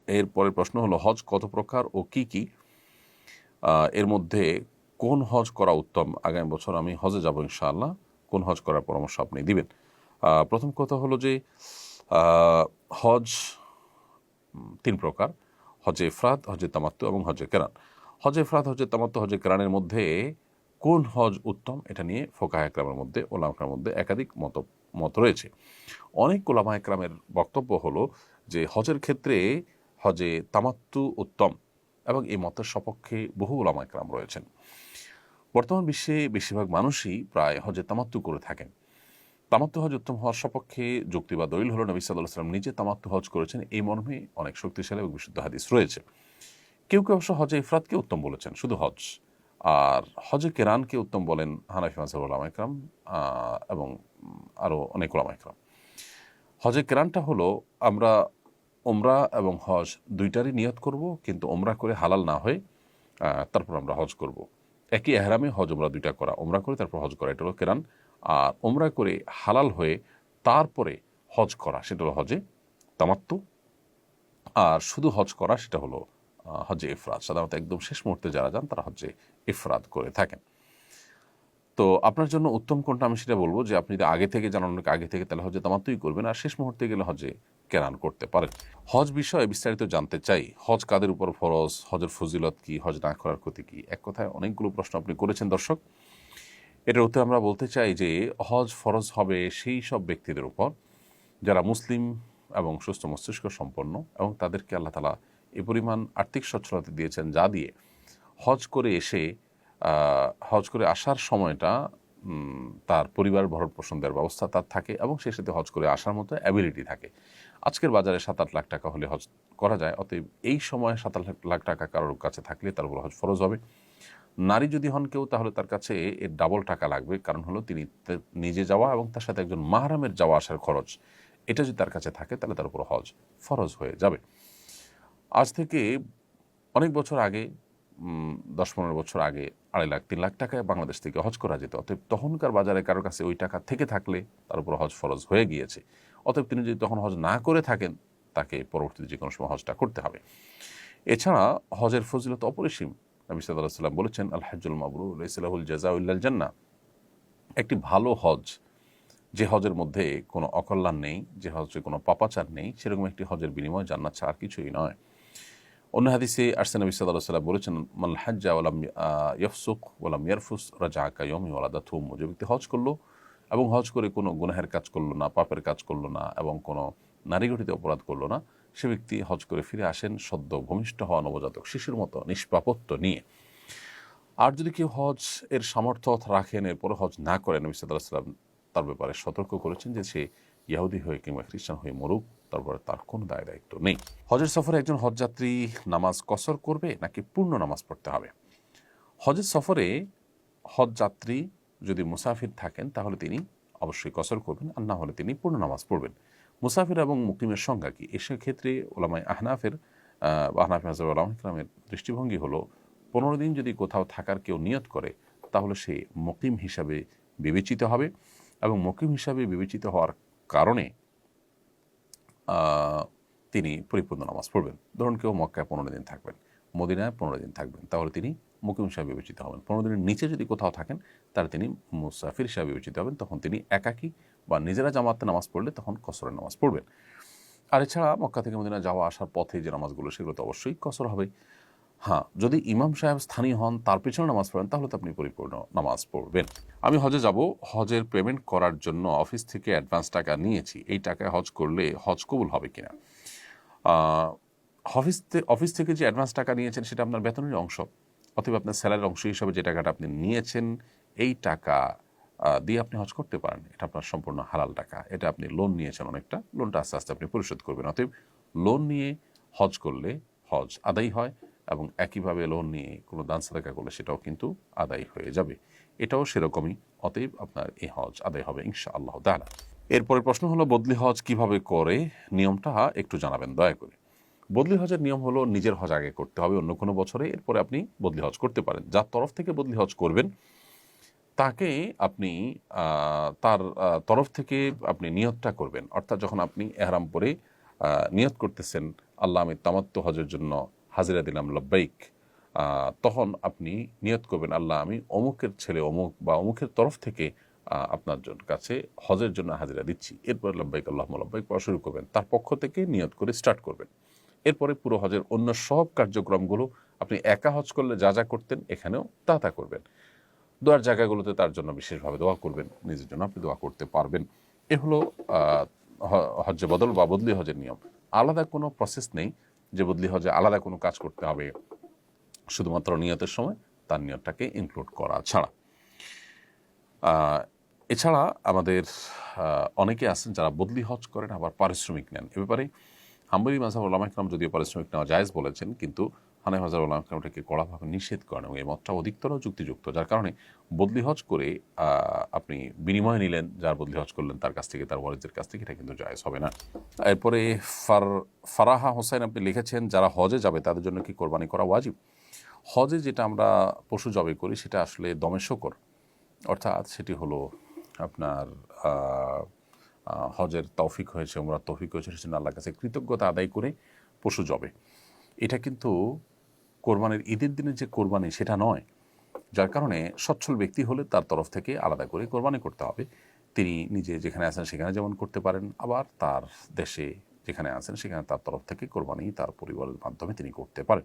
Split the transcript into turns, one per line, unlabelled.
এর পরের প্রশ্ন হলো হজ কত প্রকার ও কি কি, এর মধ্যে কোন হজ করা উত্তম? আগামী বছর আমি হজে যাব ইনশাআল্লাহ, কোন হজ করার পরামর্শ আপনি দিবেন? প্রথম কথা হলো যে হজ তিন প্রকার: হজে ইফরাদ, হজে তামাত্তু এবং হজে কেরান। হজে ইফরাদ, হজে তামাত্তু, হজে কেরানের মধ্যে কোন হজ উত্তম, এটা নিয়ে ফোকাহা একরামের মধ্যে, ওলামার মধ্যে একাধিক মত রয়েছে। অনেক ওলামা একরামের বক্তব্য হলো যে হজের ক্ষেত্রে হজে তামাত্তু উত্তম, এবং এই মতের সপক্ষে বহু ওলামা একরাম রয়েছেন। বর্তমান বিশ্বে বেশিরভাগ মানুষই প্রায় হজে তামাত্তু করে থাকেন। তামাত্তু হজ উত্তম হওয়ার সপক্ষে যুক্তি বা দলিল হলো নবী সাল্লাল্লাহু আলাইহি ওয়াসাল্লাম নিজে তামাত্তু হজ করেছেন, এই মর্মে অনেক শক্তিশালী এবং বিশুদ্ধ হাদিস রয়েছে। কেউ কেউ অবশ্য হজে ইফরাদকে উত্তম বলেছেন, শুধু হজ। আর হজে কেরানকে উত্তম বলেন হানাফি মাযহাবের উলামা ইকরাম এবং আরও অনেক উলামা ইকরাম। হজে কেরানটা হলো আমরা ওমরা এবং হজ দুইটারই নিয়ত করব, কিন্তু ওমরা করে হালাল না হয়ে তারপর আমরা হজ করব। একই এহরামে হজ ওমরা দুইটা করা, ওমরা করে তারপর হজ করা, এটা হলো কেরান। আর ওমরা করে হালাল হয়ে তারপরে হজ করা, সেটা হলো হজে তামাত্তু। আর শুধু হজ করা, সেটা হলো হজে ইফরাদ। সাধারণত একদম শেষ মুহূর্তে যারা যান তারা হজে ইফরাদ করে থাকেন। তো আপনার জন্য উত্তম কোনটা আমি সেটা বলবো যে আপনি যদি আগে থেকে জানান, অনেক আগে থেকে, তাহলে হজে তামাত্তুই করবেন, আর শেষ মুহূর্তে গেলে হজে কেরান করতে পারেন। হজ বিষয়ে বিস্তারিত জানতে চাই। হজ কাদের উপর ফরজ, হজের ফজিলত কি, হজ না করার ক্ষতি কি? এক কথায় অনেকগুলো প্রশ্ন আপনি করেছেন দর্শক। এটার উত্তরে আমরা বলতে চাই যে হজ ফরজ হবে সেই সব ব্যক্তিদের উপর যারা মুসলিম এবং সুস্থ মস্তিষ্ক সম্পন্ন, এবং তাদেরকে আল্লাহ তাআলা এ পরিমাণ আর্থিক সচ্ছলতা দিয়েছেন যা দিয়ে হজ করে এসে হজ করে আসার সময়টা তার পরিবার ভরণ পোষণ দেওয়ার ব্যবস্থা তার থাকে, এবং সেই সাথে হজ করে আসার মতো অ্যাবিলিটি থাকে। আজকের বাজারে 7-8 লাখ টাকা হলে হজ করা যায়। অতএব এই সময় 7-8 লাখ টাকা কারোর কাছে থাকলে তার উপর হজ ফরজ হবে। নারী যদি হন কেউ, তাহলে তার কাছে এর ডাবল টাকা লাগবে, কারণ হলো তিনি নিজে যাওয়া এবং তার সাথে একজন মাহরামের যাওয়া আসার খরচ, এটা যদি তার কাছে থাকে তাহলে তার উপর হজ ফরজ হয়ে যাবে। আজ থেকে অনেক বছর আগে, 10-15 বছর আগে 2.5 লাখ 3 লাখ টাকায় বাংলাদেশ থেকে হজ করা যেত। অতএব তখনকার বাজারে কারোর কাছে ওই টাকা থেকে থাকলে তার উপর হজ ফরজ হয়ে গিয়েছে। অতএব তিনি যদি তখন হজ না করে থাকেন, তাকে পরবর্তীতে যে কোনো সময় হজটা করতে হবে। এছাড়া হজের ফজিলত অপরিসীম। নবী সাল্লাল্লাহু আলাইহি ওয়াসাল্লাম বলেছেন, আল হাজ্জুল মাবরুর লাইসা লাহুল জাযাউ ইল্লাল জান্নাহ। একটি ভালো হজ, যে হজের মধ্যে কোনো অকল্যাণ নেই, যে হজে কোনো পাপাচার নেই, সেরকম একটি হজের বিনিময় জান্নাত ছাড়া আর কিছুই নয়। অন্য হাদিসে আসছে নবী সাল্লাল্লাহু আলাইহি ওয়াসাল্লাম বলেছেন, মাল হাজ্জা ওয়ালাম ইয়াফসুক ওয়ালাম ইয়ারফুস রাজা কা ইয়াউমি ওয়ালাদাতহু উম্মুহু। যে ব্যক্তি হজ করলো এবং হজ করে কোনো গুনাহের কাজ করলো না, পাপের কাজ করলো না, এবং কোনো নারী ঘটিত অপরাধ করলো না, সে ব্যক্তি হজ করে ফিরে আসেন সদ্য ভূমিষ্ঠ হওয়া নবজাতক শিশুর মতো নিষ্পাপত্ব নিয়ে। আর যদি কেউ হজ এর সামর্থ্য রাখেন, এরপরে হজ না করেন, নবী সাল্লাল্লাহু আলাইহি ওয়াসাল্লাম তার ব্যাপারে সতর্ক করেছেন যে সে ইহুদি হয়ে কিংবা খ্রিস্টান হয়ে মরুক, তারপরে তার কোনো দায় দায়িত্ব নেই। হজের সফরে একজন হজযাত্রী নামাজ কসর করবে নাকি পূর্ণ নামাজ পড়তে হবে? হজের সফরে হজযাত্রী যদি মুসাফির থাকেন, তাহলে তিনি অবশ্যই কসর করবেন, আর না হলে তিনি পূর্ণ নামাজ পড়বেন। মুসাফির এবং মুকিমের সংজ্ঞা কি? এসব ক্ষেত্রে ওলামায়ে আহনাফের আহনাফি মাযহাবের উলামা ইকরামের দৃষ্টিভঙ্গি হলো, 15 দিন যদি কোথাও থাকার কেউ নিয়ত করে, তাহলে সে মুকিম হিসাবে বিবেচিত হবে, এবং মুকিম হিসাবে বিবেচিত হওয়ার কারণে তিনি পরিপূর্ণ নামাজ পড়বেন। ধরুন কেউ মক্কায় 15 দিন থাকবেন, মদিনায় 15 দিন থাকবেন, তাহলে তিনি মুকিম হিসাবে বিবেচিত হবেন। 15 দিনের নিচে যদি কোথাও থাকেন, তাহলে তিনি মুসাফির হিসাবে বিবেচিত হবেন। তখন তিনি একাকী বা নিজেরা জামাতে নামাজ পড়লে তখন কসরের নামাজ পড়বেন। আর এছাড়া মক্কা থেকে মদিনা যাওয়া আসার পথে যে নামাজগুলো, সেগুলো তো অবশ্যই কসর হবে। হ্যাঁ, যদি ইমাম সাহেব স্থানীয় হন, তার পেছনে নামাজ পড়েন, তাহলে তো আপনি পরিপূর্ণ নামাজ পড়বেন। আমি হজে যাব, হজের পেমেন্ট করার জন্য অফিস থেকে অ্যাডভান্স টাকা নিয়েছি, এই টাকায় হজ করলে হজ কবুল হবে কিনা? অফিস থেকে যে অ্যাডভান্স টাকা নিয়েছেন, সেটা আপনার বেতনের অংশ, অথবা আপনার স্যালারির অংশ হিসাবে যে টাকাটা আপনি নিয়েছেন, এই টাকা দিয়ে আপনি হজ করতে পারেন। এটা আপনার সম্পূর্ণ হালাল টাকা। এটা আপনি লোন নিয়েছেন অনেকটা, লোনটা আস্তে আস্তে আপনি পরিশোধ করবেন। অতএব লোন নিয়ে হজ করলে হজ আদায় হয়, এবং একইভাবে লোন নিয়ে কোনো দান সাদাকা করলে সেটাও কিন্তু আদায় হয়ে যাবে। এটাও সেরকমই। অতএব আপনার এই হজ আদায় হবে ইনশাআল্লাহ তাআলা। এরপরে প্রশ্ন হলো, বদলি হজ কিভাবে করে, নিয়মটা একটু জানাবেন দয়া করে। বদলি হজের নিয়ম হলো, নিজের হজ আগে করতে হবে অন্য কোনো বছরে, এরপরে আপনি বদলি হজ করতে পারেন। যার তরফ থেকে বদলি হজ করবেন, তাকে আপনি তার তরফ থেকে আপনি নিয়তটা করবেন। অর্থাৎ যখন আপনি এহরাম পরে নিয়ত করতেছেন, আল্লাহ আমি তামাত্তু হজের জন্য হাজিরা দিলাম লব্বাইক, তখন আপনি নিয়ত করবেন আল্লাহ আমি অমুকের ছেলে অমুক বা অমুকের তরফ থেকে আপনার কাছে হজের জন্য হাজিরা দিচ্ছি। এরপর লব্বাইক আল্লাহুম্মা লব্বাইক পড়া শুরু করবেন, তার পক্ষ থেকে নিয়ত করে স্টার্ট করবেন। এরপরে পুরো হজের অন্য সব কার্যক্রমগুলো আপনি একা হজ করলে যা যা করতেন এখানেও তা করবেন। দোয়ার জায়গাগুলোতে তার জন্য বিশেষভাবে দোয়া করবেন, নিজের জন্য আপনি দোয়া করতে পারবেন। এ হলো হজ্জে বদল বা বদলি হজের নিয়ম। আলাদা কোনো প্রসেস নেই যে বদলি হজে আলাদা কোনো কাজ করতে হবে, শুধুমাত্র নিয়তের সময় তার নিয়তটাকে ইনক্লুড করা ছাড়া। এছাড়া আমাদের অনেকে আছেন যারা বদলি হজ করেন আবার পারিশ্রমিক নেন। এ ব্যাপারে হাম্বলি মাযহাব উলামা ইকরাম যদিও পারিশ্রমিক নেওয়া জায়েজ বলেছেন, কিন্তু হানাফি মাযহাব উলামা ইকরাম এটাকে কড়াভাবে নিষেধ করেন এবং এই মতটা অধিকতর যুক্তিযুক্ত। যার কারণে বদলি হজ করে আপনি বিনিময় নিলেন, যার বদলি হজ করলেন তার কাছ থেকে, তার ওয়ারিসদের কাছ থেকে, এটা কিন্তু জায়েজ হবে না। এরপরে ফারাহা হোসেন আপনি লিখেছেন যারা হজে যাবে তাদের জন্য কি কোরবানি করা ওয়াজিব? হজে যেটা আমরা পশু জবাই করি সেটা আসলে দমে শকর, অর্থাৎ সেটি হলো আপনার হজের তৌফিক হয়েছে, উমরার তৌফিক হয়েছে, সেজন্য আল্লাহর কাছে কৃতজ্ঞতা আদায় করে পশু জবে। এটা কিন্তু কোরবানির ঈদের দিনের যে কোরবানি সেটা নয়। যার কারণে সচ্ছল ব্যক্তি হলে তার তরফ থেকে আলাদা করে কোরবানি করতে হবে। তিনি নিজে যেখানে আছেন সেখানে যেমন করতে পারেন, আবার তার দেশে যেখানে আছেন সেখানে তার তরফ থেকে কোরবানি তার পরিবারের মাধ্যমে তিনি করতে পারেন।